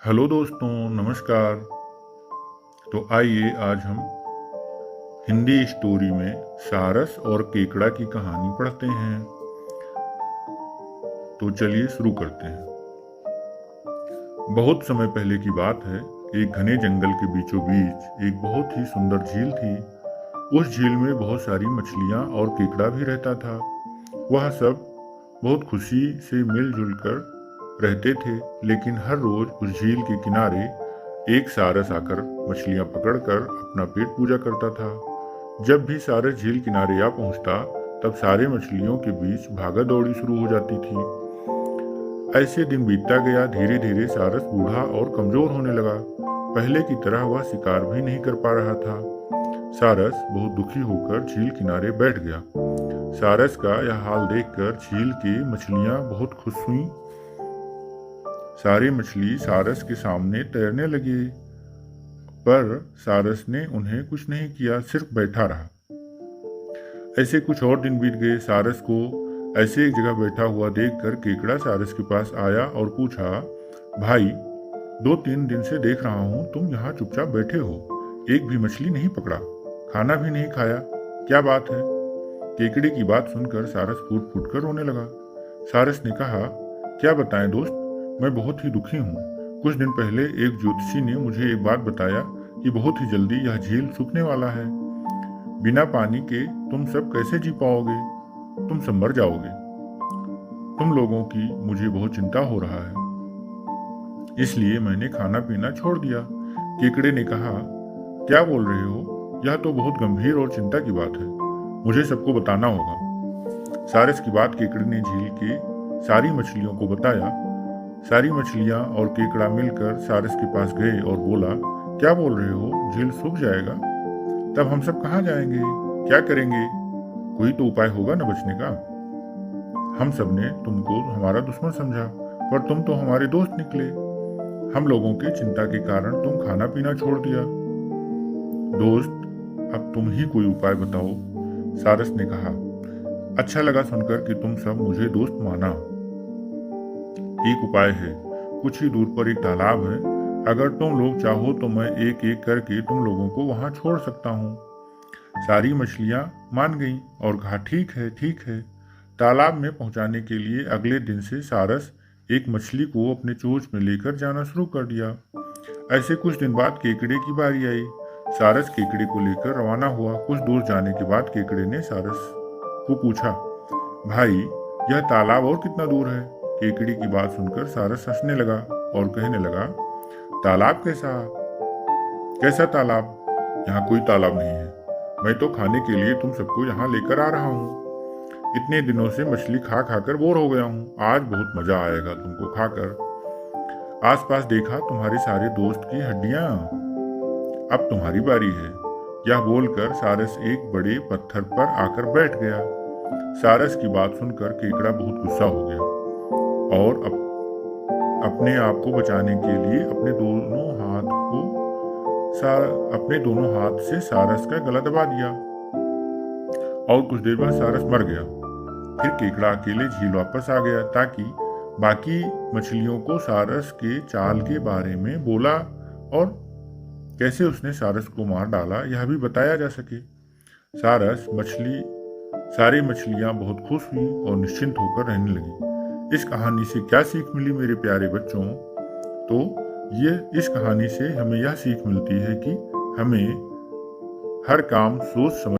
Hello दोस्तों, नमस्कार। तो आइए आज हम हिंदी स्टोरी में सारस और केकड़ा की कहानी पढ़ते हैं। तो चलिए शुरू करते हैं। बहुत समय पहले की बात है। एक घने जंगल के बीचों बीच एक बहुत ही सुंदर झील थी। उस झील में बहुत सारी मछलियां और केकड़ा भी रहता था। वह सब बहुत खुशी से मिलजुल कर रहते थे, लेकिन हर रोज उस झील के किनारे एक सारस आकर मछलियां पकड़कर अपना पेट पूजा करता था। जब भी सारस झील किनारे आ पहुंचता, तब सारे मछलियों के बीच भागा दौड़ी शुरू हो जाती थी। ऐसे दिन बीतता गया। धीरे धीरे सारस बूढ़ा और कमजोर होने लगा। पहले की तरह वह शिकार भी नहीं कर पा रहा था। सारस बहुत दुखी होकर झील किनारे बैठ गया। सारस का यह हाल देखकर झील की मछलियां बहुत खुश हुईं। सारी मछली सारस के सामने तैरने लगी, पर सारस ने उन्हें कुछ नहीं किया, सिर्फ बैठा रहा। ऐसे कुछ और दिन बीत गए। सारस को ऐसे एक जगह बैठा हुआ देखकर केकड़ा सारस के पास आया और पूछा, भाई, 2-3 दिन से देख रहा हूं तुम यहाँ चुपचाप बैठे हो, एक भी मछली नहीं पकड़ा, खाना भी नहीं खाया, क्या बात है? केकड़े की बात सुनकर सारस फूट फूट कर रोने लगा। सारस ने कहा, क्या बताएं दोस्त, मैं बहुत ही दुखी हूँ। कुछ दिन पहले एक ज्योतिषी ने मुझे एक बात बताया कि बहुत ही जल्दी यह झील सूखने वाला है। बिना पानी के तुम सब कैसे जी पाओगे? तुम सब मर जाओगे। तुम लोगों की मुझे बहुत चिंता हो रहा है, इसलिए मैंने खाना पीना छोड़ दिया। केकड़े ने कहा, क्या बोल रहे हो? यह तो बहुत गंभीर और चिंता की बात है, मुझे सबको बताना होगा। सारस की बात केकड़े ने झील की सारी मछलियों को बताया। सारी मछलियां और केकड़ा मिलकर सारस के पास गए और बोला, क्या बोल रहे हो? झील सूख जाएगा? तब हम सब कहाँ जाएंगे? क्या करेंगे? कोई तो उपाय होगा न बचने का। हम सब ने तुमको हमारा दुश्मन समझा, पर तुम तो हमारे दोस्त निकले। हम लोगों की चिंता के कारण तुम खाना पीना छोड़ दिया। दोस्त, अब तुम ही कोई उपाय बताओ। सारस ने कहा, अच्छा लगा सुनकर कि तुम सब मुझे दोस्त माना। एक उपाय है। कुछ ही दूर पर एक तालाब है। अगर तुम लोग चाहो तो मैं एक एक करके तुम लोगों को वहां छोड़ सकता हूँ। सारी मछलियां मान गईं और कहा, ठीक है ठीक है। तालाब में पहुंचाने के लिए अगले दिन से सारस एक मछली को अपने चोंच में लेकर जाना शुरू कर दिया। ऐसे कुछ दिन बाद केकड़े की बारी आई। सारस केकड़े को लेकर रवाना हुआ। कुछ दूर जाने के बाद केकड़े ने सारस को पूछा, भाई, यह तालाब और कितना दूर है? केकड़े की बात सुनकर सारस हंसने लगा और कहने लगा, तालाब कैसा? कैसा तालाब? यहाँ कोई तालाब नहीं है। मैं तो खाने के लिए तुम सबको यहाँ लेकर आ रहा हूँ। इतने दिनों से मछली खा खाकर बोर हो गया हूँ। आज बहुत मजा आएगा तुमको खाकर। आसपास देखा, तुम्हारे सारे दोस्त की हड्डियां। अब तुम्हारी बारी है। यह बोलकर सारस एक बड़े पत्थर पर आकर बैठ गया। सारस की बात सुनकर केकड़ा बहुत गुस्सा हो गया और अपने आप को बचाने के लिए अपने दोनों हाथ से सारस का गला दबा दिया और कुछ देर बाद सारस मर गया। फिर केकड़ा अकेले झील वापस आ गया ताकि बाकी मछलियों को सारस के चाल के बारे में बोला और कैसे उसने सारस को मार डाला यह भी बताया जा सके। सारी मछलियां बहुत खुश हुई और निश्चिंत होकर रहने लगी। इस कहानी से क्या सीख मिली मेरे प्यारे बच्चों? तो इस कहानी से हमें यह सीख मिलती है कि हमें हर काम सोच समझ